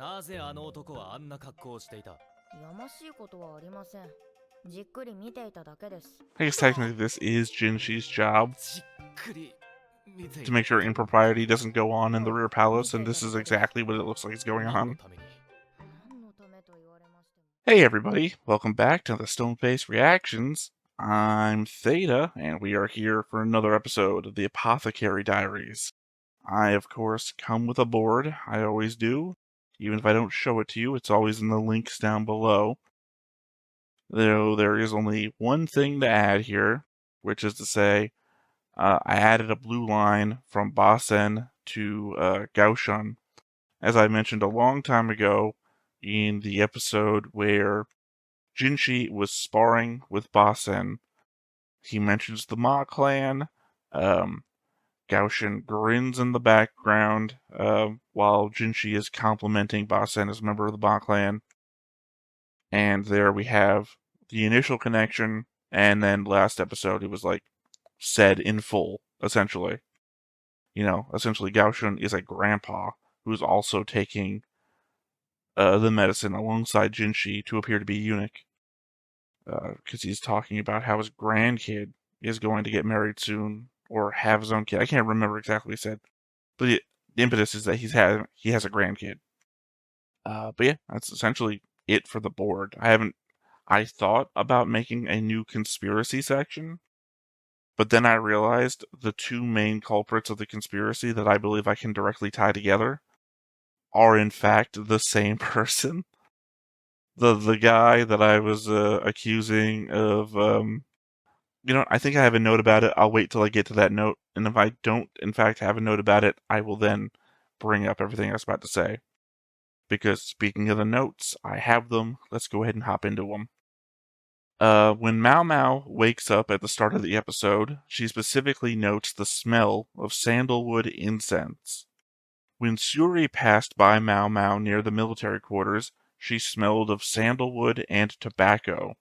なぜあの男はあんな格好をしていた？やましいことはありません。じっくり見ていただけです。I guess technically this is Jinshi's job じっくり見て to いた make sure impropriety doesn't go on in the rear palace, and this is exactly what it looks like is going 何の on. ために？何のためと言われましても。 Hey everybody, welcome back to the Stoneface Reactions. I'm Theta, and we are here for another episode of the Apothecary Diaries. I, of course, come with a board. I always do. Even if I don't show it to you, it's always in the links down below. Though there is only one thing to add here, which is to say, I added a blue line from Basen to Gaoshan. As I mentioned a long time ago in the episode where Jinshi was sparring with Basen, he mentions the Ma clan. Gaoshan grins in the background while Jinshi is complimenting Basen as a member of the Ma clan. And there we have the initial connection, and then last episode it was like said in full, essentially. Essentially Gaoshan is a grandpa who's also taking the medicine alongside Jinshi to appear to be eunuch. Because he's talking about how his grandkid is going to get married soon, or have his own kid. I can't remember exactly what he said, but the impetus is that he has a grandkid. But yeah, that's essentially it for the board. I thought about making a new conspiracy section, but then I realized the two main culprits of the conspiracy that I believe I can directly tie together are in fact the same person. The guy that I was accusing of, I think I have a note about it. I'll wait till I get to that note, and if I don't in fact have a note about it, I will then bring up everything I was about to say. Because speaking of the notes, I have them. Let's go ahead and hop into them. When Maomao wakes up at the start of the episode, she specifically notes the smell of sandalwood incense. When Suri passed by Maomao near the military quarters, she smelled of sandalwood and tobacco.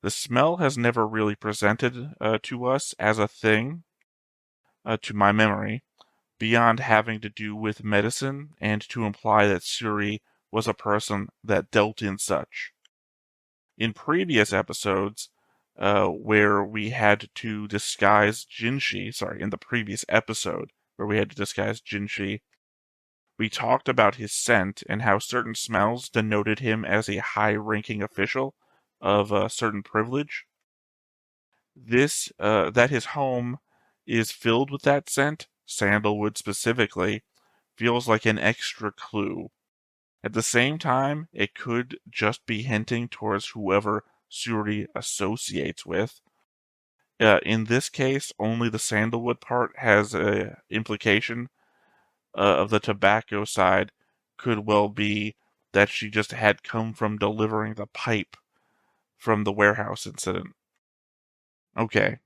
The smell has never really presented to us as a thing, to my memory, beyond having to do with medicine and to imply that Suri was a person that dealt in such. In previous episodes, where we had to disguise Jinshi, in the previous episode where we had to disguise Jinshi, we talked about his scent and how certain smells denoted him as a high-ranking official of a certain privilege. That his home is filled with that scent, sandalwood specifically, feels like an extra clue. At the same time, it could just be hinting towards whoever Suri associates with. In this case, only the sandalwood part has an implication. Of the tobacco side could well be that she just had come from delivering the pipe from the warehouse incident. Okay.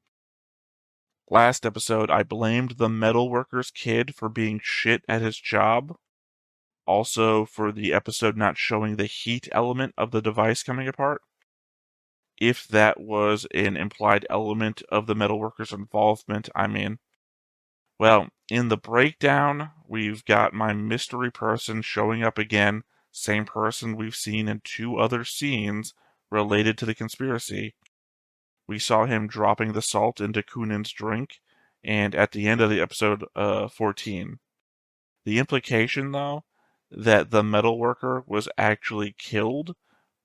Last episode, I blamed the metalworker's kid for being shit at his job. Also, for the episode not showing the heat element of the device coming apart. If that was an implied element of the metalworker's involvement, well, in the breakdown, we've got my mystery person showing up again, same person we've seen in two other scenes related to the conspiracy. We saw him dropping the salt into Kunin's drink, and at the end of the episode 14. The implication, though, that the metalworker was actually killed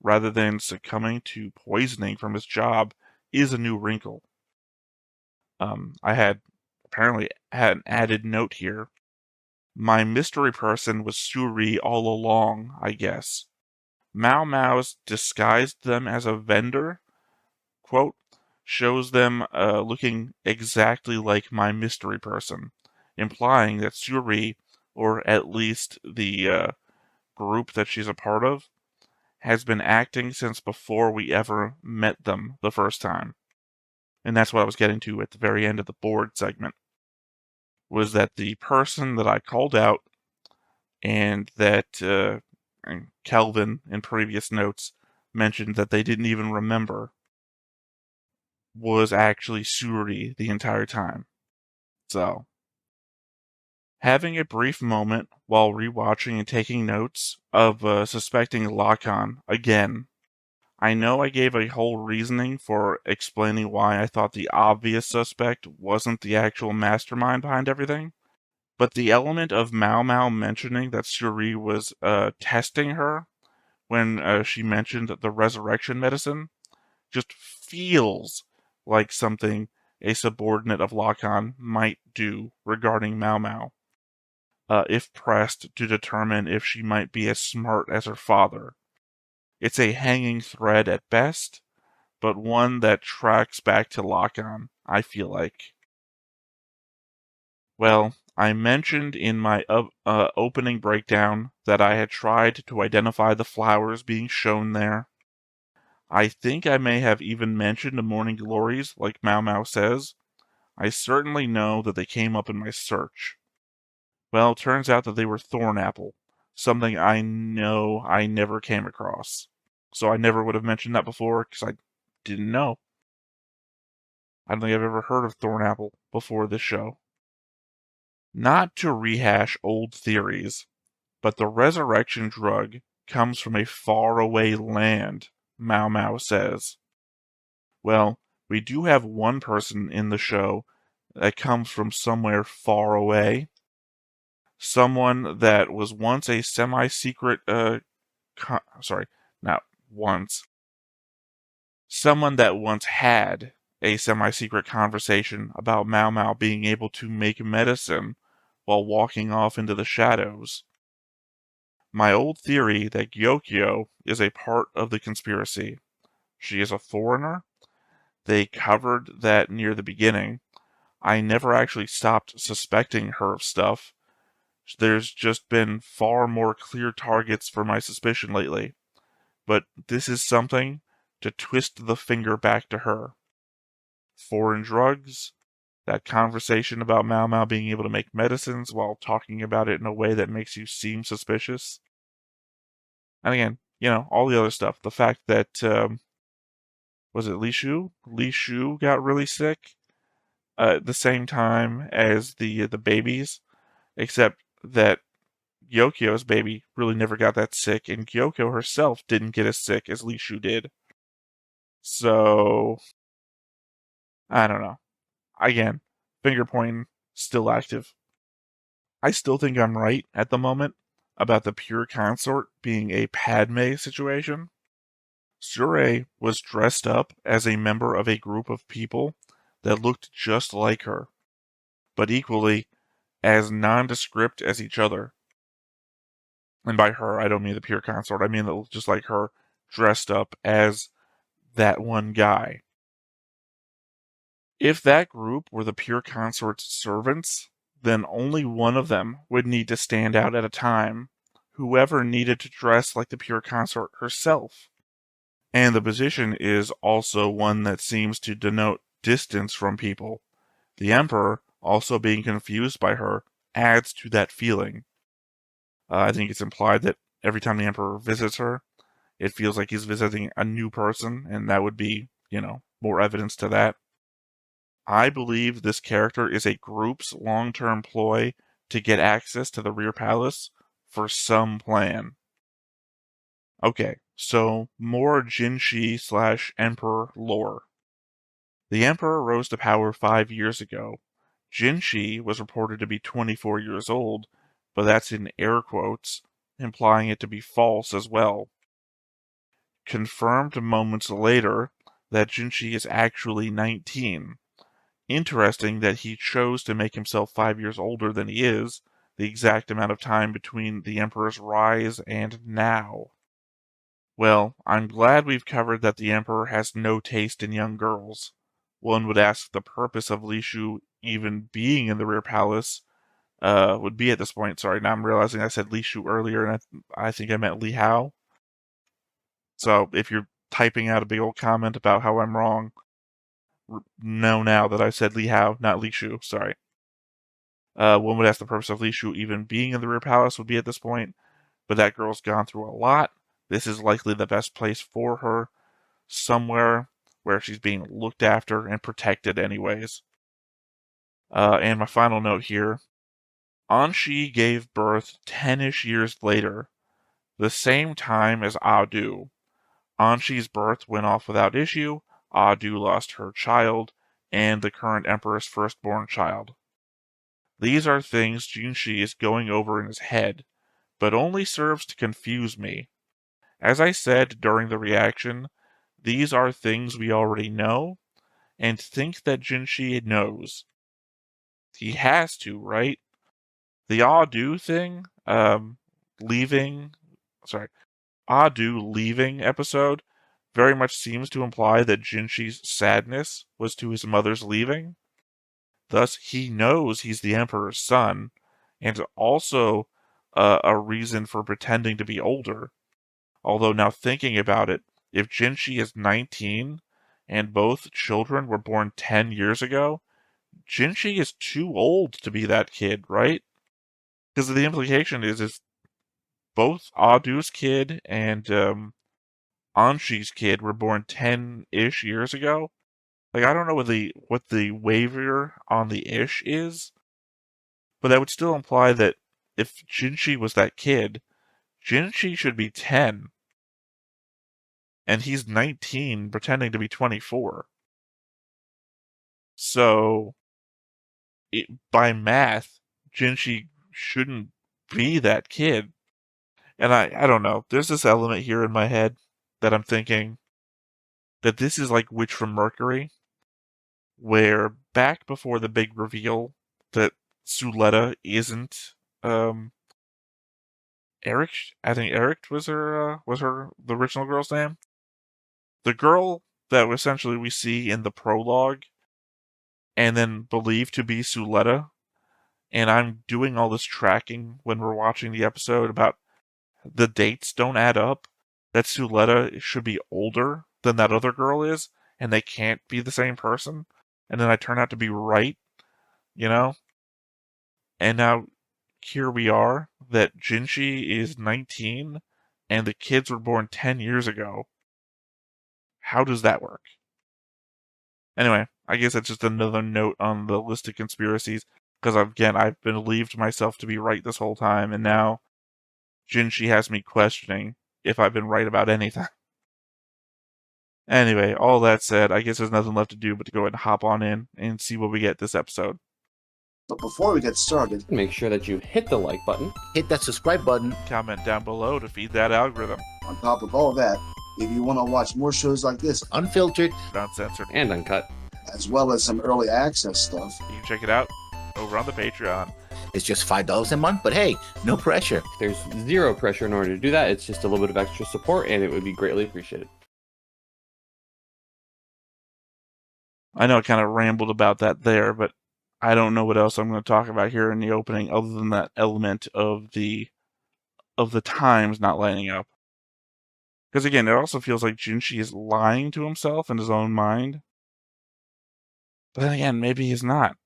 rather than succumbing to poisoning from his job is a new wrinkle. I apparently had an added note here. My mystery person was Suri all along, I guess. Mao's disguised them as a vendor, quote, shows them looking exactly like my mystery person, implying that Suri, or at least the group that she's a part of, has been acting since before we ever met them the first time. And that's what I was getting to at the very end of the board segment, was that the person that I called out and that Kelvin in previous notes mentioned that they didn't even remember was actually Suri the entire time. So, Having a brief moment while rewatching and taking notes of suspecting Lakan again. I know I gave a whole reasoning for explaining why I thought the obvious suspect wasn't the actual mastermind behind everything, but the element of Maomao mentioning that Suri was testing her when she mentioned the resurrection medicine just feels like something a subordinate of Lakan might do regarding Maomao, if pressed to determine if she might be as smart as her father. It's a hanging thread at best, but one that tracks back to Lakan, I feel like. Well, I mentioned in my opening breakdown that I had tried to identify the flowers being shown there. I think I may have even mentioned the morning glories, like Maomao says. I certainly know that they came up in my search. Well, it turns out that they were thornapple, something I know I never came across. So I never would have mentioned that before because I didn't know. I don't think I've ever heard of thornapple before this show. Not to rehash old theories, but the resurrection drug comes from a faraway land, Maomao says. Well, we do have one person in the show that comes from somewhere far away. Someone that was once a semi-secret, not once. Someone that once had a semi-secret conversation about Maomao being able to make medicine while walking off into the shadows. My old theory that Gyokyo is a part of the conspiracy. She is a foreigner. They covered that near the beginning. I never actually stopped suspecting her of stuff. There's just been far more clear targets for my suspicion lately. But this is something to twist the finger back to her. Foreign drugs, that conversation about Maomao being able to make medicines while talking about it in a way that makes you seem suspicious. And again, all the other stuff. The fact that, was it Li Shu? Li Shu got really sick at the same time as the babies, except that Gyokyo's baby really never got that sick, and Gyokyo herself didn't get as sick as Li Shu did. So, I don't know. Again, finger pointing, still active. I still think I'm right at the moment about the pure consort being a Padme situation. Sure was dressed up as a member of a group of people that looked just like her, but equally as nondescript as each other. And by her, I don't mean the pure consort, I mean that looked just like her, dressed up as that one guy. If that group were the pure consort's servants, then only one of them would need to stand out at a time, whoever needed to dress like the pure consort herself. And the position is also one that seems to denote distance from people. The Emperor, also being confused by her, adds to that feeling. I think it's implied that every time the Emperor visits her, it feels like he's visiting a new person, and that would be, more evidence to that. I believe this character is a group's long-term ploy to get access to the rear palace for some plan. Okay, so more jinshi / Emperor lore. The Emperor rose to power 5 years ago. Jinshi was reported to be 24 years old, but that's in air quotes, implying it to be false as well. Confirmed moments later that Jinshi is actually 19. Interesting that he chose to make himself 5 years older than he is, the exact amount of time between the Emperor's rise and now. Well, I'm glad we've covered that the Emperor has no taste in young girls. One would ask the purpose of Li Shu even being in the rear palace would be at this point. Sorry, now I'm realizing I said Li Shu earlier, and I think I meant Li Hao. So if you're typing out a big old comment about how I'm wrong, know now that I said Li Hao, not Li Shu. Sorry. One would ask the purpose of Li Shu even being in the rear palace would be at this point, but that girl's gone through a lot. This is likely the best place for her, somewhere where she's being looked after and protected anyways. And my final note here, Anshi gave birth 10-ish years later, the same time as Adu. Anshi's birth went off without issue, Adu lost her child, and the current emperor's firstborn child. These are things Jinshi is going over in his head, but only serves to confuse me. As I said during the reaction, these are things we already know, and think that Jinshi knows. He has to, right? The Adu thing, Adu leaving episode very much seems to imply that Jinshi's sadness was to his mother's leaving. Thus, he knows he's the Emperor's son, and also a reason for pretending to be older. Although now thinking about it, if Jinshi is 19 and both children were born 10 years ago, Jinshi is too old to be that kid, right? Because the implication is if both Adu's kid and Anshi's kid were born 10-ish years ago, like I don't know what the waiver on the ish is, but that would still imply that if Jinshi was that kid, Jinshi should be 10. And he's 19 pretending to be 24. So, by math, Jinshi shouldn't be that kid. And I don't know. There's this element here in my head that I'm thinking that this is like Witch from Mercury, where back before the big reveal that Suletta isn't Eric. I think Eric was her the original girl's name. The girl that essentially we see in the prologue and then believed to be Suletta. And I'm doing all this tracking when we're watching the episode about the dates don't add up. That Suletta should be older than that other girl is, and they can't be the same person. And then I turn out to be right, you know? And now here we are, that Jinshi is 19, and the kids were born 10 years ago. How does that work? Anyway, I guess that's just another note on the list of conspiracies, because again, I've believed myself to be right this whole time, and now Jinshi has me questioning if I've been right about anything. Anyway, all that said, I guess there's nothing left to do but to go ahead and hop on in and see what we get this episode. But before we get started, Make sure that you hit the like button. hit that subscribe button. Comment down below to feed that algorithm. On top of all that, if you want to watch more shows like this, unfiltered, Uncensored. And uncut. as well as some early access stuff, You can check it out over on the Patreon. it's just $5 a month. But hey, no pressure. There's zero pressure in order to do that. It's just a little bit of extra support, and it would be greatly appreciated. I know I kind of rambled about that there, but I don't know what else I'm going to talk about here in the opening other than that element of the times not lining up. Because again, it also feels like Jinshi is lying to himself in his own mind. But then again, maybe he's not.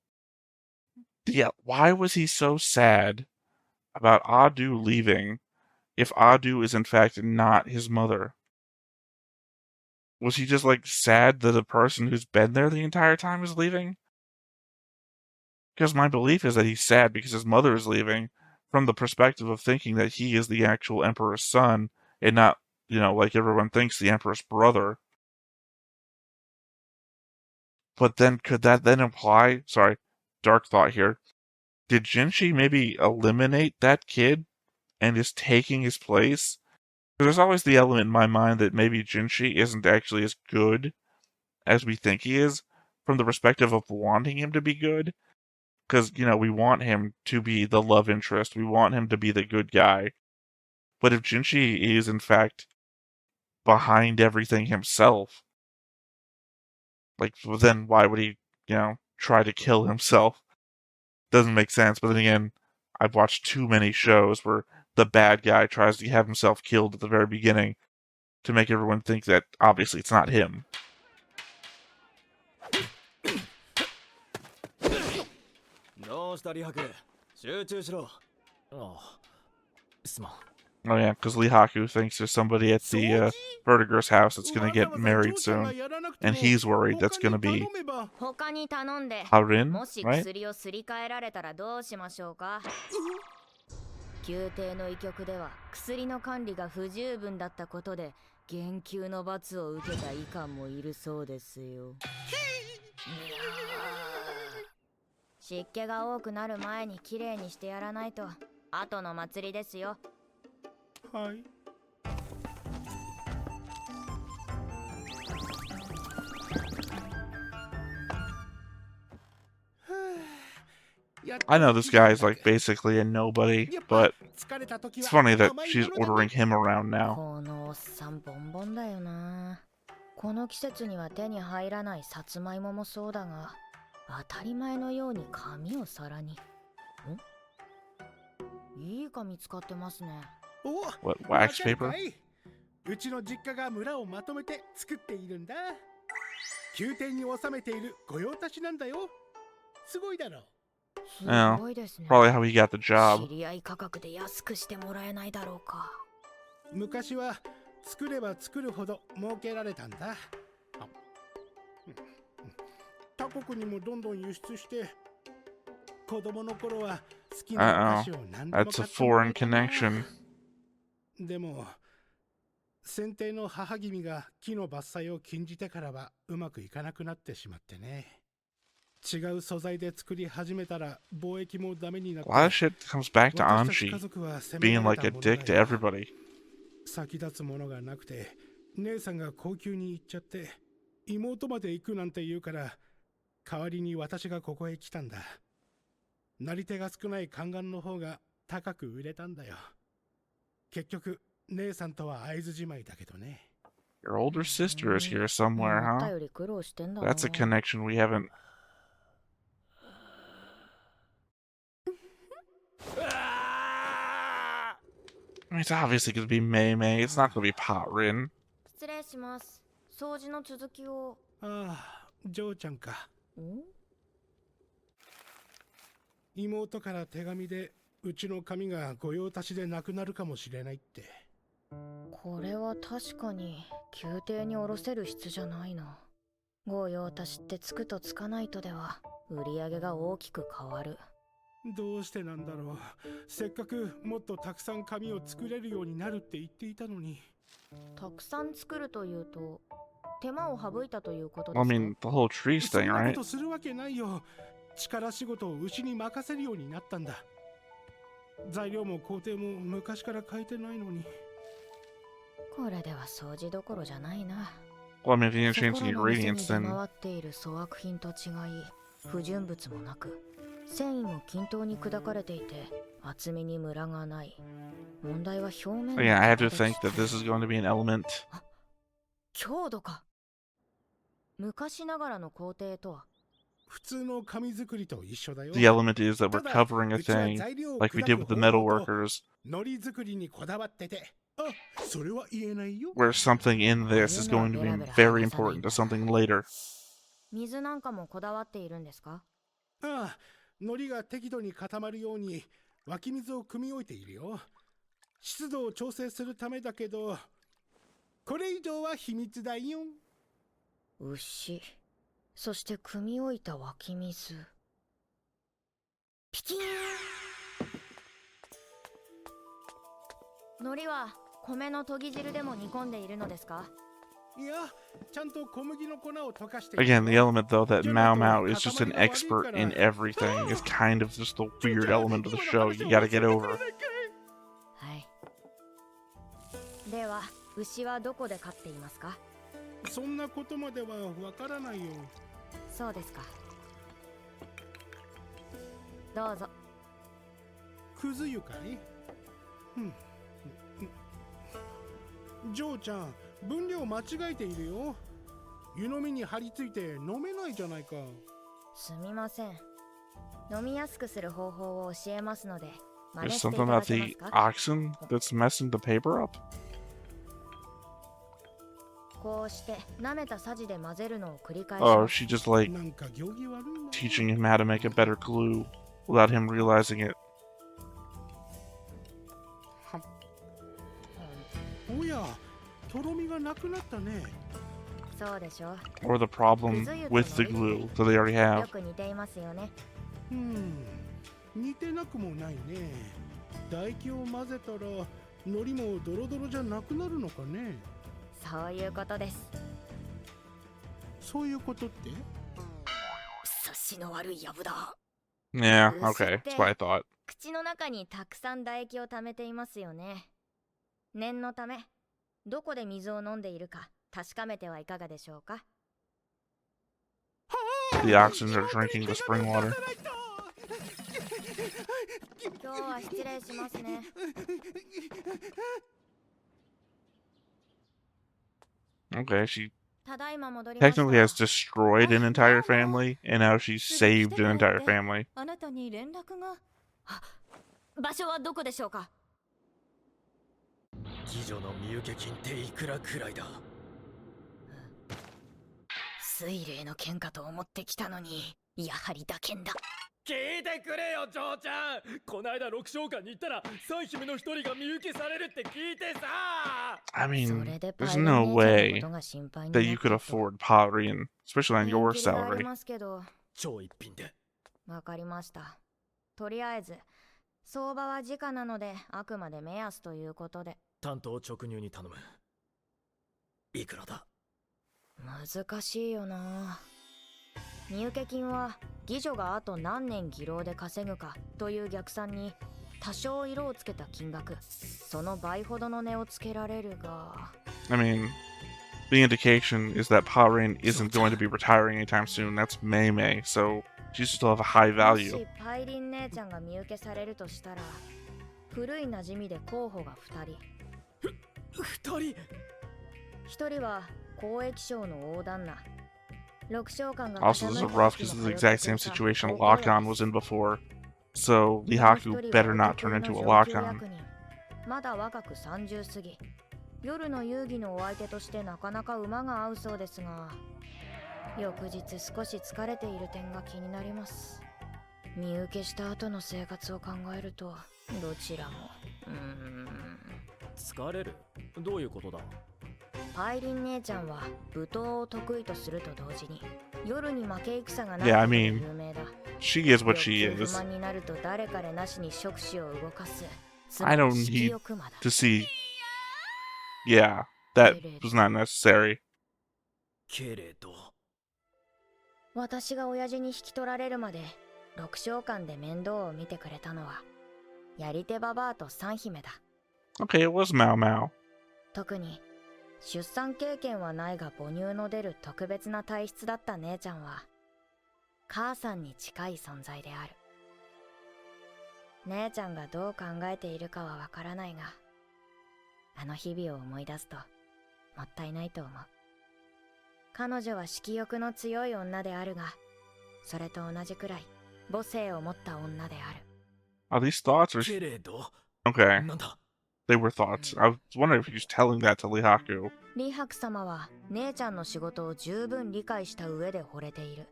Yeah, why was he so sad about Adu leaving if Adu is in fact not his mother? Was he just like sad that the person who's been there the entire time is leaving? Because my belief is that he's sad because his mother is leaving from the perspective of thinking that he is the actual Emperor's son and not, like everyone thinks, the Emperor's brother. But then could that then imply, sorry, dark thought here, did Jinshi maybe eliminate that kid and is taking his place? Because there's always the element in my mind that maybe Jinshi isn't actually as good as we think he is from the perspective of wanting him to be good. Because, we want him to be the love interest. We want him to be the good guy. But if Jinshi is, in fact, behind everything himself, then why would he, try to kill himself? Doesn't make sense. But then again, I've watched too many shows where the bad guy tries to have himself killed at the very beginning to make everyone think that obviously it's not him. どうしたリハク集中しろああすまん Oh yeah, because Lihaku thinks there's somebody at the Vertiger's house that's gonna get married soon, and he's worried that's gonna be 他に頼んで Harin, もし right? 薬をすり替えられたらどうしましょうか。宮廷の医局では薬の管理が不十分だったことで減給の罰を受けた医官もいるそうですよ。湿気が多くなる前にきれいにしてやらないと後の祭りですよ。はい。I know this guy's like basically a nobody, but it's funny that she's ordering him around now. このおっさんボンボンだよな。この季節には手に入らないさつまいももそうだが、当たり前のように紙を皿に。いい紙使ってますね。What, wax paper? うちの実家が村をまとめて作っているんだ。宮廷に収めている御用達なんだよ。すごいだろう。Oh, すごいですね。 probably how he got the job. 知り合い価格で安くしてもらえないだろうか。昔は作れば作るほど儲けられたんだ。他国にもどんどん輸出して子供の頃は好きなお菓子を何でも That's 買 a ってもら foreign えたな。 connection. でも先帝の母君が木の伐採を禁じてからはうまくいかなくなってしまってね。違う素材で作り始めたら貿易もダメになって A lot of shit comes back to 私たち Anchi 家族は責め being られ like た a もの dick だ to よ。 everybody. 先立つものがなくて姉さんが高級に行っちゃって妹まで行くなんて言うから代わりに私がここへ来たんだ。なり手が少ない宦官の方が高く売れたんだよ。結局姉さんとは会津じまいだけどね。 Your older sister is here somewhere, 思った huh? より苦労してんだな。 That's a connection we haven't. I mean, it's obviously going to be Mei Mei. It's not going to be Patrin. 失礼します。掃除の続きを。ああ、ジョーちゃんか。ん？妹から手紙でうちの髪が御用達でなくなるかもしれないって。これは確かに宮廷に下ろせる質じゃないな。御用達ってつくとつかないとでは売り上げが大きく変わる。どうしてなんだろう。せっかくもっとたくさん紙を作れるようになるって言っていたのに。たくさん作るというと手間を省いたということで Well, す I か？ mean, the whole trees そん thing, なこ right? とするわけないよ。力仕事を牛に任せるようになったんだ。材料も工程も昔から変えてないのに。これでは掃除どころじゃないな。 Well, I mean, if you didn't そ change こ the らの店に ingredients, 出 then 回っている粗悪品と違い、不純物もなく、繊維も均等に砕かれていて、厚みにムラがない。問題は表面の yeah, I have to 形 think that this is going to be an element. 強度か。昔ながらの工程とは。普通の紙作りと一緒だよ。 The element is that we're ただ covering a うちは thing 材料を like we 砕 did く with the 方 metal 法と workers, 海苔作りにこだわってて。あ、それは言えないよ。 where something in this is going to be very important to something later. 水なんかもこだわっているんですか？ああ、海苔が適度に固まるように湧き水を汲み置いているよ。湿度を調整するためだけど、これ以上は秘密だよ。牛、そして汲み置いた湧き水。ピキーン。海苔は米の研ぎ汁でも煮込んでいるのですか？いや、ちゃんと小麦の粉を溶かして。 Again, the element though that Maomao is just an expert in everything is kind of just a weird element of the show you gotta get over. はい。では、牛はどこで飼っていますか？そんなことまではわからないよ。そうですか。どうぞ。くず湯かい？ジョーちゃん、分量間違えているよ。湯飲みに張り付いて飲めないじゃないか。すみません。飲みやすくする方法を教えますので、真 There's 似してい something ただ about けま the すか？ oxen that's messing the paper up. こうして舐めたさじで混ぜるのを繰り返し Oh, ます。 she just like なんか行儀悪いな。 teaching him how to make a better glue without him realizing it. おや、とろみがなくなったね。そうでしょ。 Or the problem with the glue that they already よ have. く似ていますよね。似てなくもないね。唾液を混ぜたら海苔もドロドロじゃなくなるのかね。そういうことです。そういうことって？察しの悪いやぶだ。 Yeah, okay, that's what I thought. 口の中にたくさん唾液を溜めていますよね。念のため、どこで水を飲んでいるか確かめてはいかがでしょうか。 The oxens are drinking the spring water. 今日は失礼しますね。 Okay, she ただいま戻りました。 technically has destroyed an entire family, and now she's saved an entire family. あなたに連絡が。場所はどこでしょうか。妓女の身請け金っていくらくらいだ。水霊の喧嘩と思ってきたのに、やはり打剣だ。聞いてくれよ嬢ちゃん。こないだ六商館に行ったら三姫の一人が身請けされるって聞いてさ。 I そ mean, れで there's パイレン no 姉ちゃんの way ことが心配に that な you った could と。 afford pottery, and especially on your 人気があ salary. りますけど。超一品で。わかりました。とりあえず相場は時価なので、あくまで目安ということで。担当直入に頼む。いくらだ。難しいよな。身請金は妓女があと何年妓老で稼ぐかという逆算に多少色をつけた金額、その倍ほどの値をつけられるが。 I mean, the indication is that Pottery isn't going to be retiring anytime soon. That's Maomao, so she still have a high も value. しパイリン姉ちゃんが身請けされるとしたら、古い馴染みで候補が2人。二人。1人は交易商の大旦那。6商館が Also, this is rough because it's the exact same situation Lockdown was in before. So Lihaku better not turn into a Lockdown. まだ若く30過ぎ。夜の遊戯のお相手としてなかなか馬が合うそうですが、翌日少し疲れている点が気になります。身請けした後の生活を考えると、どちらも疲れる。どういうことだ。パイリン姉ちゃんは舞踏を得意とすると同時に、夜に負け戦がない Yeah, こ I とで mean, 有名だ。 she is what she 欲求 is. 不満になると誰彼なしに触手を動かす。 I don't 色 need 欲魔だ。 to see. Yeah, that was not necessary. けれど。私が親父に引き取られるまで6商館で面倒を見てくれたのはやり手ババアと三姫だ。 Okay, it was Maomao. 特に出産経験はないが母乳の出る特別な体質だった姉ちゃんは母さんに近い存在である。姉ちゃんがどう考えているかはわからないが、あの日々を思い出すともったいないと思う。彼女は色欲の強い女であるが、それと同じくらい母性を持った女である。 Are these thoughts or けれど。 okay? なんだ。 They were thoughts. I was wondering if he was telling that to Lihaku. 李白様は姉ちゃんの仕事を十分理解した上で惚れている。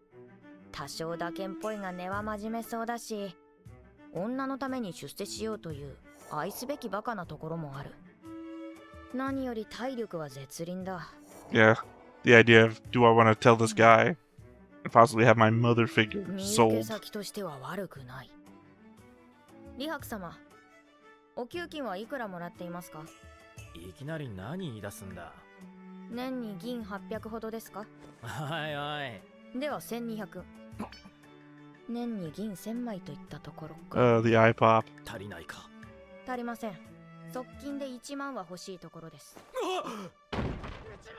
多少打剣っぽいが根は真面目そうだし、女のために出世しようという愛すべきバカなところもある。何より体力は絶倫だ。 Yeah, the idea of do I want to tell this guy and possibly have my mother figure 身請け sold. 先としては悪くない。李白様、お給金はいくらもらっていますか？いきなり何言い出すんだ。年に銀800ほどですか？はいはい。では1200。年に銀1000枚といったところか。The eye pop. 足りないか。足りません。側近で1万は欲しいところです。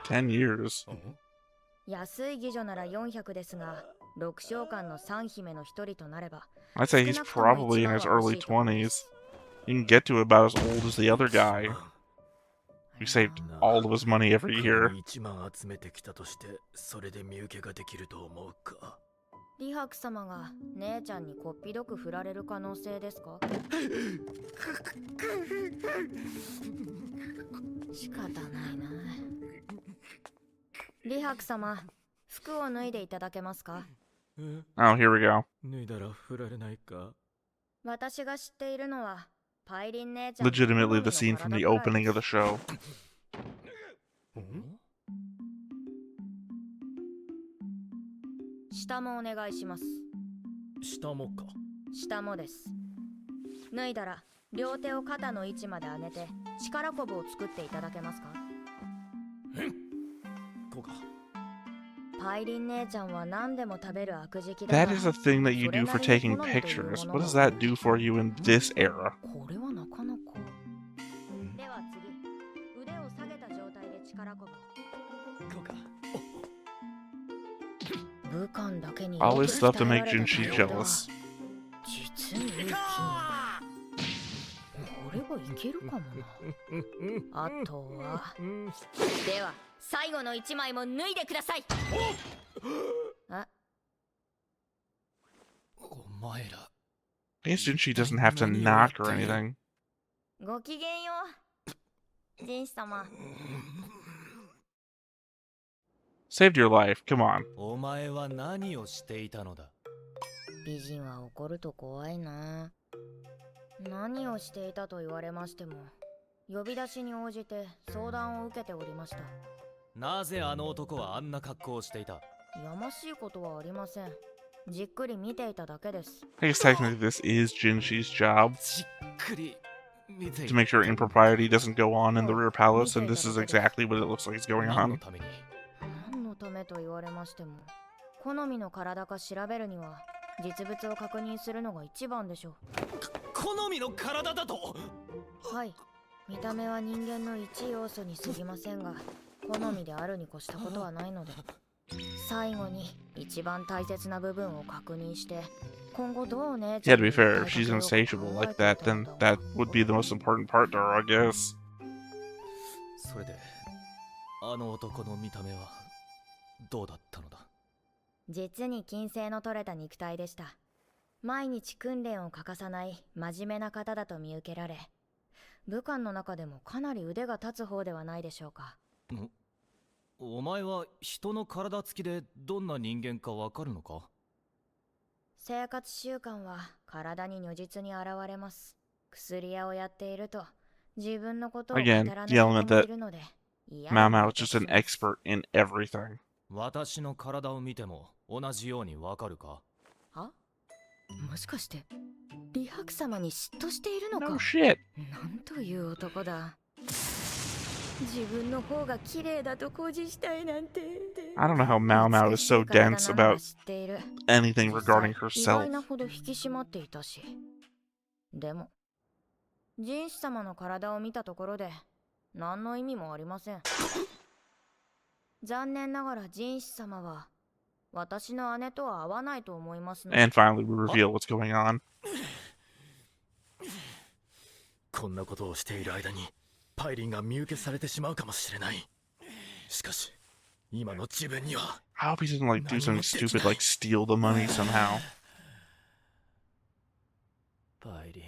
10 years. 安い妓女なら400ですが、6商館の三姫の一人となれば、 I'd say he's probably in his early 20s. You can get to about as old as the other guy. He saved all of his money every year. 1万集めてきたとして、それで身請けができると思うか。李白様が姉ちゃんにこっぴどく振られる可能性ですか？仕方ないな。李白様、服を脱いでいただけますか？ Oh, here we go. 脱いだら振られないか。私が知っているのはパイリン姉ちゃんの好み Legitimately の the scene from the 体くらい opening of the show. 下もお願いします。下もか。下もです。脱いだら両手を肩の位置まで上げて力こぶを作っていただけますか？こうか。パイリン姉ちゃんは何でも食べる悪食だが、 That is a thing that you do for taking pictures. What does that do for you in this era? これはなかなか。では次、腕を下げた状態で力こぶ。こうか。武漢だけに All よ this く stuff to 鍛え make られた Jinshi 体だ。 jealous. 実にいい筋肉。これはいけるかもな。あとはでは最後の一枚も脱いでください。あ、お前ら。 I guess Jinshi doesn't have to knock or anything. ごきげんよう、天使様。 Saved your life, come on. お前は何をしていたのだ？美人は怒ると怖いな。何をしていたと言われましても、呼び出しに応じて相談を受けておりました。なぜあの男はあんな格好をしていた？やましいことはありません。じっくり見ていただけです。 I guess technically this is Jinshi's job じっくり見てい to make sure impropriety doesn't go on in the rear palace, and this is exactly what it looks like is going 何の on. ために？何のためと言われましても、好みの体か調べるには実物を確認するのが一番でしょう。好みの体だと？はい、見た目は人間の一要素に過ぎませんが、好みであるに越したことはないので、最後に一番大切な部分を確認して、今後どう姉ち Yeah, ゃ to ん be に fair, 訴 if え she's かけよう insatiable か like 考え that, ていた then のだ that が、 would be the most important part to her, I guess. それであの男の見た目はどうだったのだ？実に筋性の取れた肉体でした。毎日訓練を欠かさない真面目な方だと見受けられ、武漢の中でもかなり腕が立つ方ではないでしょうか。お前は人の体つきでどんな人間かわかるのか？生活習慣は体に如実に現れます。薬屋をやっていると自分のことを語 Again, ら the ぬ element 人もい that るので、嫌に Maomao な is ると just し an ます。 expert in everything. 私の体を見ても同じようにわかるか？は？もしかして李白様に嫉妬しているのか？ No shit. なんという男だ。自分の方が綺麗だと誇示したいなんて。 I don't know how Maomao is so dense about anything regarding 意 herself. 外なほど引き締まっていたし。でもjinshi様の体を見たところで何の意味もありません。残念ながらjinshi様は私の姉とは合わないと思いますので。 And finally, we reveal what's going on. こんなことをしている間にパイリンが見受けされてしまうかもしれない。しかし今の自分には。 I hope he doesn't like do something stupid like steal the money somehow. パイリン。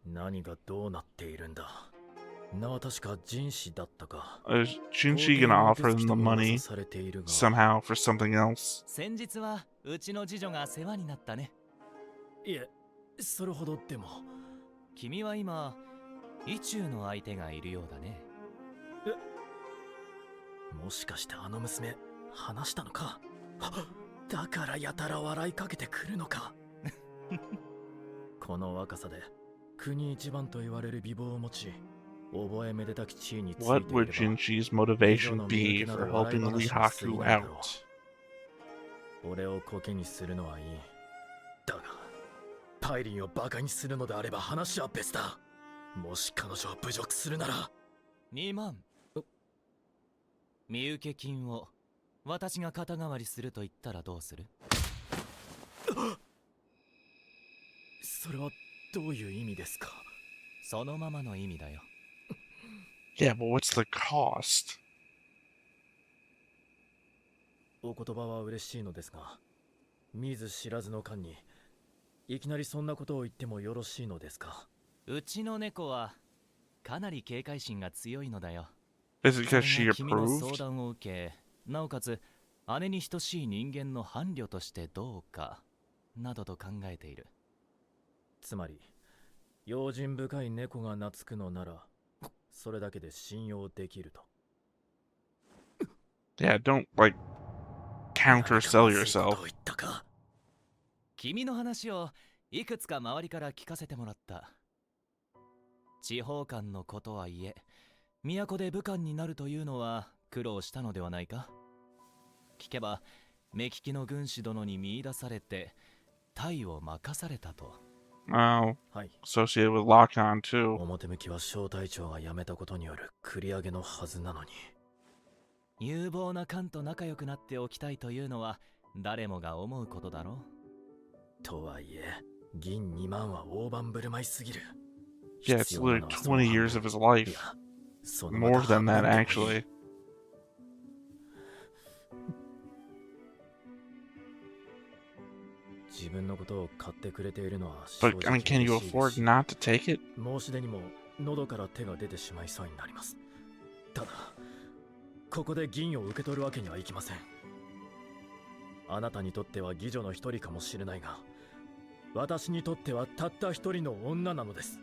何がどうなっているんだ？名は確かjinshiだったか。 Is Jinshi gonna offer them the money somehow for something else? 先日はうちの次女が世話になったね。いえ、それほどでも。君は今意中の相手がいるようだね。もしかしてあの娘話したのか？だからやたら笑いかけてくるのか。この若さで国一番と言われる美貌を持ち、覚えめでたき地位についていれば、 What would Jinshi's motivation be for helping Lihaku out? 俺をコケにするのはいい。だがパイリンをバカにするのであれば話は別だ。もし彼女を侮辱するなら2万身請け金を私が肩代わりすると言ったらどうする？それはどういう意味ですか？そのままの意味だよ。Yeah, but what's the cost? お言葉は嬉しいのですが、見ず知らずの間にいきなりそんなことを言ってもよろしいのですか？うちの猫はかなり警戒心が強いのだよ。 Is it because she 君の相 approved? 談を受け、なおかつ姉に等しい人間の伴侶としてどうかなどと考えている。つまり用心深い猫が懐くのならそれだけで信用できると。 Yeah, don't, like, counter sell yourself. 言ったか。君の話をいくつか周りから聞かせてもらった。地方官のことはいえ、都で武官になるというのは苦労したのではないか。聞けば目利きの軍師殿に見出されて隊を任されたと。Oh, はい。 associated with Lock-on too. 表向きは小隊長が辞めたことによる繰り上げのはずなのに。有望な官と仲良くなっておきたいというのは誰もが思うことだろう。とはいえ銀2万は大盤振る舞いすぎる。 Yeah, it's literally 20 years of his life. いや、その More また than 半 that, 分でもいい。 actually. 自分のことを買ってくれているのは正 But, 直 I mean, can you 嬉しいで afford すし、 not to take it? 申し出にも喉から手が出てしまいそうになります。ただここで銀を受け取るわけにはいきません。あなたにとっては義女の一人かもしれないが、私にとってはたった一人の女なのです。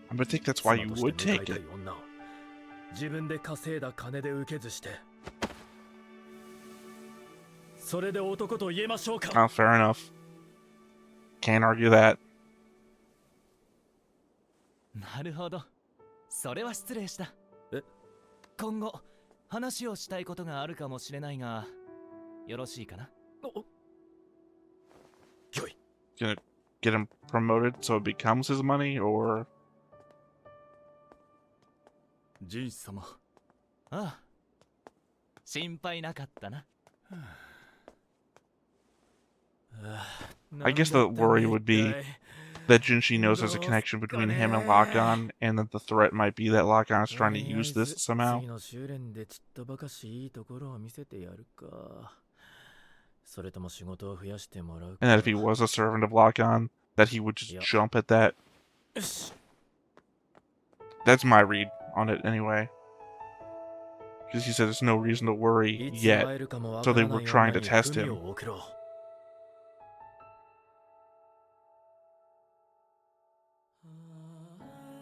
I would think that's why 妻 you として would 迎え take たい it. 女を自分で稼いだ金で受けずして、それで男と言えましょうか。 Oh, fair enough. Can't argue that. なるほど。それは失礼した。え、今後話をしたいことがあるかもしれないが、よろしいかな。よい。 Gonna get him promoted so it becomes his money, or ジン様。ああ、心配なかったな。 I guess the worry would be that Jinshi knows there's a connection between him and Lock-on, and that the threat might be that Lock-on is trying to use this somehow. 次の修練でちっとばかしいいところを見せてやるか。それとも仕事を増やしてもらうか。 And that if he was a servant of Lock-on, that he would just jump at that. よし。 That's my read on it anyway. Because he said there's no reason to worry いつ会 yet. えるかもわ So か they らな were い trying 女 to に test 文 him. を送ろう。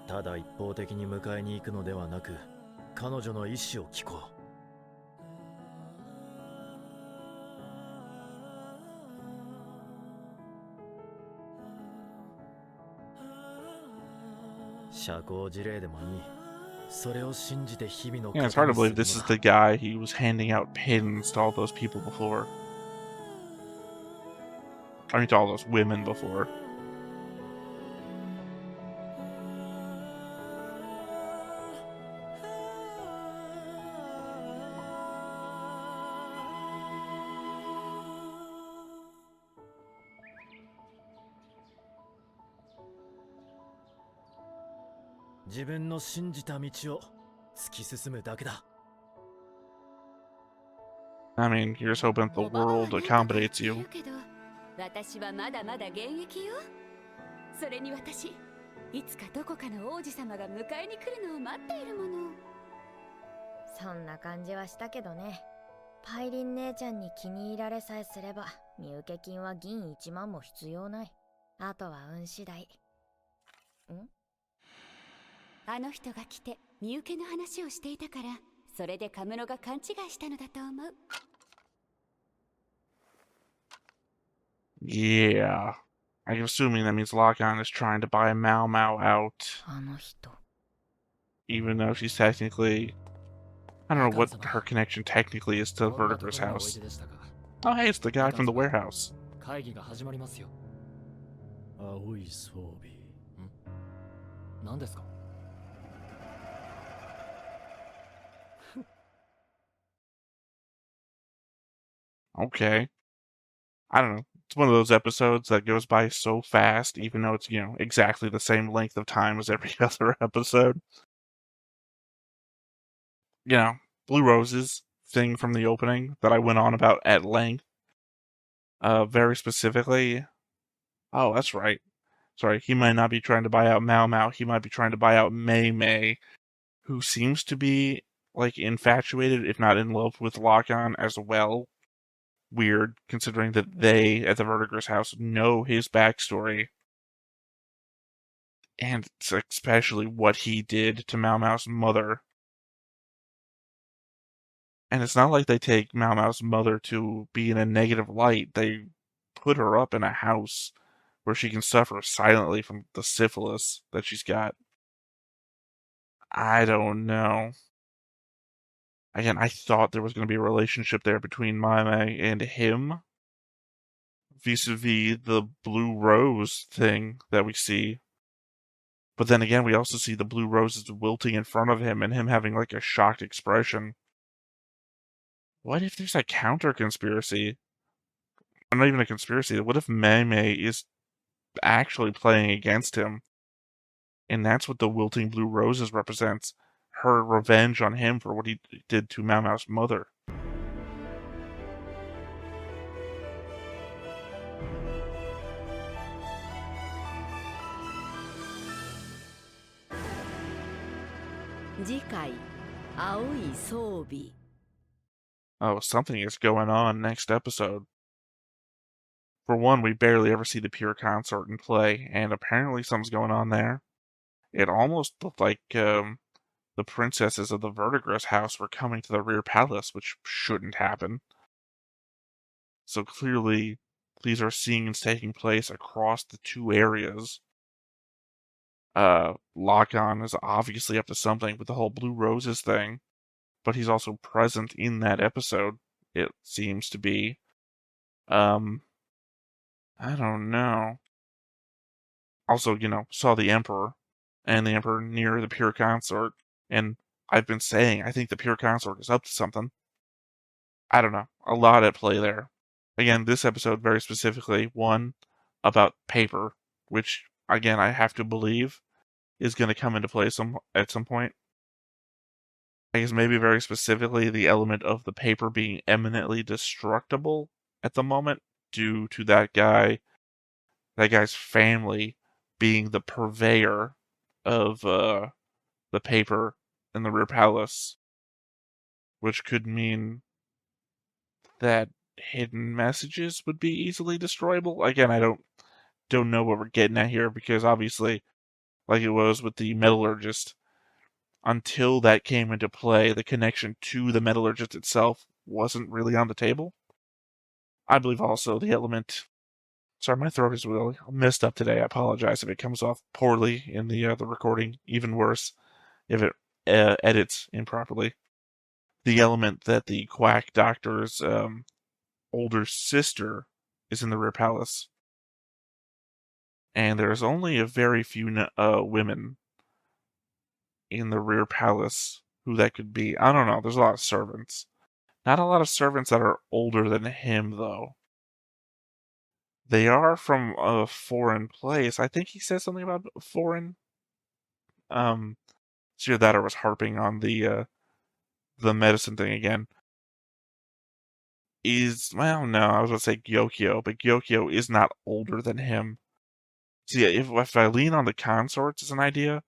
ただ一方的に迎えに行くのではなく、彼女の意思を聞こう。社交辞令でもいい。それを信じて日々の Yeah, it's 糧 hard to にする believe this is の the だ。 guy he was handing out pins to all those people before. I mean, to all those women before. "自分の信じた道を突き進むだけだ。 I mean, you're just hoping the world accommodates you. 私はまだまだ現役よ。それに私、いつかどこかの王子様が迎えに来るのを待っているもの。そんな感じはしたけどね。パイリン姉ちゃんに気に入られさえすれば、身請け金は銀1万も必要ない。あとは運次第。あの人が来て身請けの話をしていたから、それでカムロが勘違いしたのだと思う。 Yeah. I'm assuming that means Lock-on is trying to buy Maomao out. あの人。 Even though she's technically... I don't know what her connection technically is to Vertiger's house. Oh, hey, it's the guy from the warehouse. 会議が始まりますよ。青い装備。何ですか？ Okay. I don't know. It's one of those episodes that goes by so fast, even though it's, exactly the same length of time as every other episode. Blue Roses thing from the opening that I went on about at length. Very specifically. Oh, that's right. Sorry, he might not be trying to buy out Maomao. He might be trying to buy out Mei Mei, who seems to be, infatuated, if not in love with Lock-on as well. Weird, considering that they, at the Vertiger's house, know his backstory. And especially what he did to Maomao's mother. And it's not like they take Maomao's mother to be in a negative light. They put her up in a house where she can suffer silently from the syphilis that she's got. I don't know. Again, I thought there was going to be a relationship there between Maomao and him, vis-a-vis the blue rose thing that we see. But then again, we also see the blue roses wilting in front of him and him having like a shocked expression. What if there's a counter conspiracy? Not even a conspiracy. What if Maomao is actually playing against him? And that's what the wilting blue roses represents. Her revenge on him for what he did to Maomao's mother. Oh, something is going on next episode. For one, we barely ever see the pure consort in play, and apparently something's going on there. It almost looked like the princesses of the Verdigris house were coming to the rear palace, which shouldn't happen. So clearly, these are scenes taking place across the two areas. Lock-on is obviously up to something with the whole Blue Roses thing, but he's also present in that episode, it seems to be. I don't know. Also, saw the Emperor, and the Emperor near the Pure Consort, and I've been saying I think the Pure Consort is up to something. I don't know. A lot at play there. Again, this episode very specifically, one, about paper, which, again, I have to believe is going to come into play at some point. I guess maybe very specifically the element of the paper being eminently destructible at the moment due to that guy's family being the purveyor of the paper in the rear palace, which could mean that hidden messages would be easily destroyable. Again, I don't know what we're getting at here, because obviously, like it was with the metallurgist, until that came into play, the connection to the metallurgist itself wasn't really on the table. I believe also the element... Sorry, my throat is really messed up today. I apologize if it comes off poorly in the recording. Even worse if it edits improperly. The element that the quack doctor's older sister is in the rear palace. And there's only a very few women in the rear palace who that could be. I don't know. There's a lot of servants. Not a lot of servants that are older than him, though. They are from a foreign place. I think he says something about foreign. It's either that or was harping on the medicine thing again. Well, no, I was going to say Gyokyo, but Gyokyo is not older than him. See, if I lean on the consorts as an idea,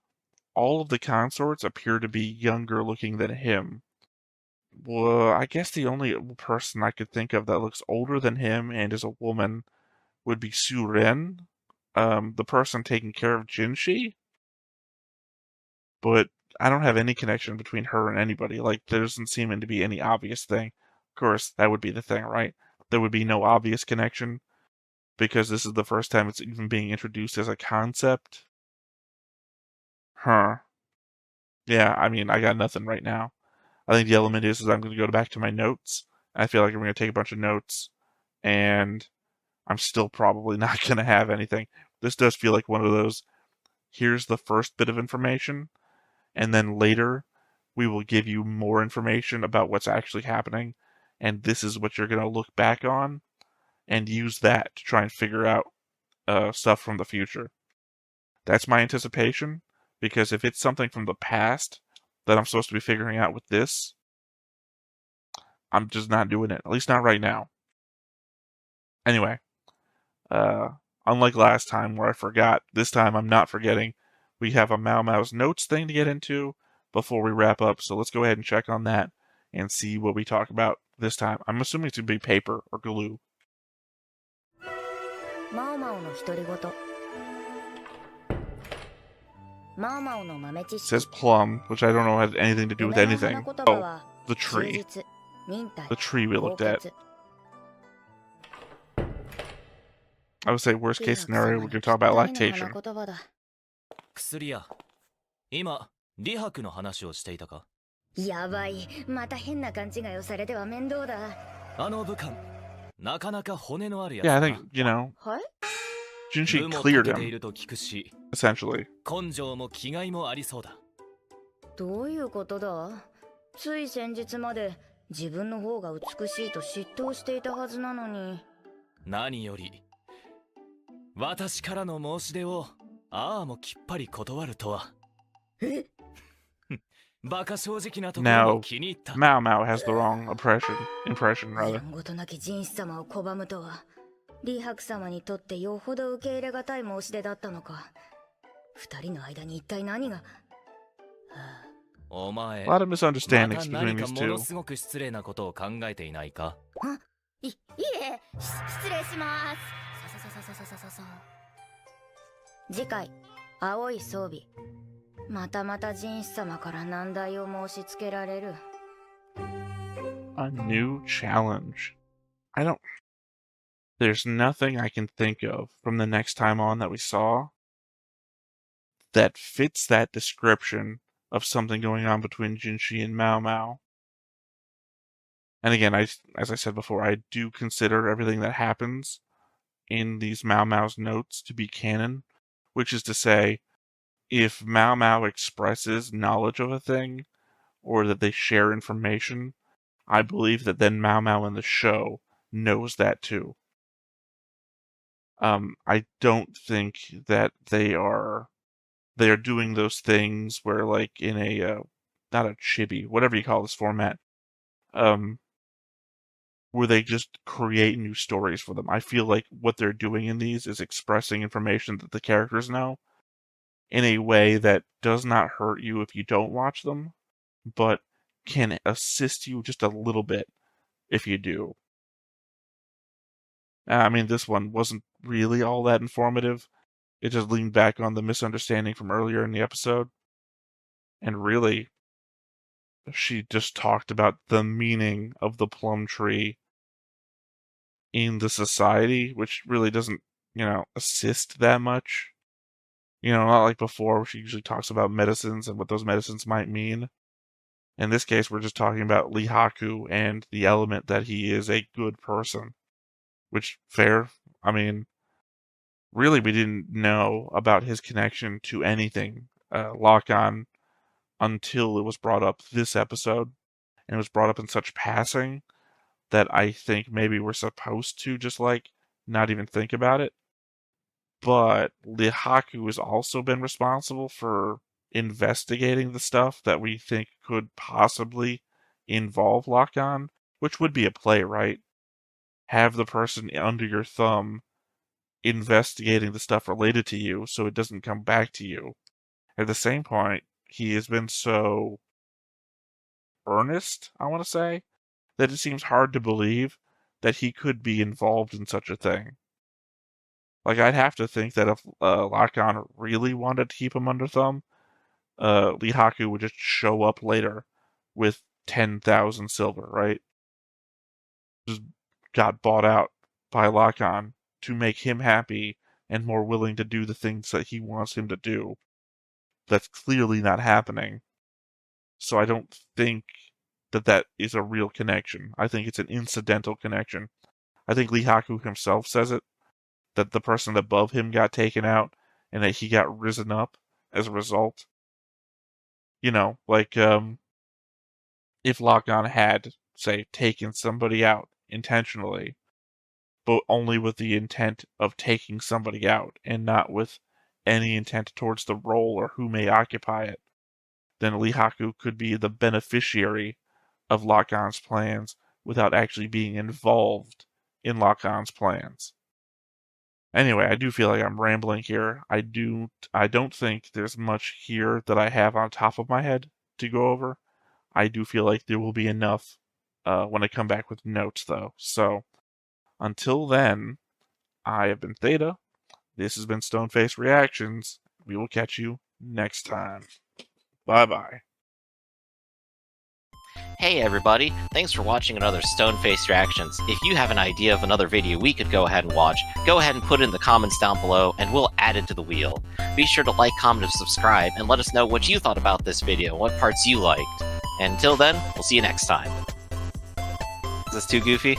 all of the consorts appear to be younger looking than him. Well, I guess the only person I could think of that looks older than him and is a woman would be Suren, the person taking care of Jinshi. But I don't have any connection between her and anybody. Like, there doesn't seem to be any obvious thing. Of course, that would be the thing, right? There would be no obvious connection, because this is the first time it's even being introduced as a concept. Huh. Yeah, I mean, I got nothing right now. I think the element is I'm going to go back to my notes. I feel like I'm going to take a bunch of notes, and I'm still probably not going to have anything. This does feel like one of those, here's the first bit of information, and then later we will give you more information about what's actually happening, and this is what you're going to look back on and use that to try and figure out stuff from the future. That's my anticipation, because if it's something from the past that I'm supposed to be figuring out with this, I'm just not doing it, at least not right now. Anyway, unlike last time where I forgot, this time I'm not forgetting. We have a Maomao's notes thing to get into before we wrap up, so let's go ahead and check on that and see what we talk about this time. I'm assuming it's going to be paper or glue. Maomao no Hitorigoto. マオマオの豆知 It 識 says plum, which I don't know had anything to do with 梅の花 anything. 言葉 Oh, は the 忠 tree. 実忍耐 The tree we 高 looked at. 潔 I would say worst 李 case 白 scenario, 様 we に could ぴっ talk た about りの花 lactation. 言葉だ。薬屋、今李白の話をしていたか？やばい、また変な勘違いをされては面倒だ。あの武漢、なかなか骨のあるやつ Yeah, だ I な。 think, you know, はい Jinshi 武も cleared 長けてい him, ると聞くし、 essentially. 根性も気概もありそうだ。どういうことだ？つい先日まで自分の方が美しいと嫉妬していたはずなのに。何より私からの申し出をああもきっぱり断るとは。え？バカ正直なところ Now, も気に入った。 Maomao has the wrong impression, や rather. んごとなき人種様を拒むとは、李白様にとってよほど受け入れがたい申し出だったのか。二人の間に一体何が。お前、 A lot of ま misunderstandings た between 何か these もの two. すごく失礼なことを考えていないか？いえ、失礼します。さ。次回、青い装備。また人種様から難題を申し付けられる。A new challenge. There's nothing I can think of from the next time on that we saw that fits that description of something going on between Jinshi and Maomao. And again, as I said before, I do consider everything that happens in these Maomao's notes to be canon, which is to say, if Maomao expresses knowledge of a thing, or that they share information, I believe that then Maomao in the show knows that too. I don't think that they are doing those things where, like, in a not a chibi, whatever you call this format, where they just create new stories for them. I feel like what they're doing in these is expressing information that the characters know in a way that does not hurt you if you don't watch them, but can assist you just a little bit if you do. I mean, this one wasn't really all that informative. It just leaned back on the misunderstanding from earlier in the episode. And really, she just talked about the meaning of the plum tree in the society, which really doesn't, assist that much. Not like before, where she usually talks about medicines and what those medicines might mean. In this case, we're just talking about Lee Haku and the element that he is a good person. Which, fair. I mean, really, we didn't know about his connection to anything, Lock-On, until it was brought up this episode. And it was brought up in such passing that I think maybe we're supposed to just, not even think about it. But Lihaku has also been responsible for investigating the stuff that we think could possibly involve Lock-On, which would be a play, right? Have the person under your thumb investigating the stuff related to you so it doesn't come back to you. At the same point, he has been so earnest, I want to say, that it seems hard to believe that he could be involved in such a thing. Like, I'd have to think that if Lock-On really wanted to keep him under thumb, Lee Haku would just show up later with 10,000 silver, right? Just got bought out by Lock-On to make him happy and more willing to do the things that he wants him to do. That's clearly not happening. So I don't think that is a real connection. I think it's an incidental connection. I think Lee Haku himself says it, that the person above him got taken out and that he got risen up as a result. If Lock-On had, say, taken somebody out intentionally, but only with the intent of taking somebody out and not with any intent towards the role or who may occupy it, then Lee Haku could be the beneficiary of Lock-On's plans without actually being involved in Lock-On's plans. Anyway, I do feel like I'm rambling here. I don't think there's much here that I have on top of my head to go over. I do feel like there will be enough when I come back with notes, though. So, until then, I have been Theta. This has been Stoneface Reactions. We will catch you next time. Bye-bye. Hey everybody, thanks for watching another Stone-Faced Reactions. If you have an idea of another video we could go ahead and watch, go ahead and put it in the comments down below and we'll add it to the wheel. Be sure to like, comment, and subscribe, and let us know what you thought about this video, what parts you liked. And until then, we'll see you next time. Is this too goofy?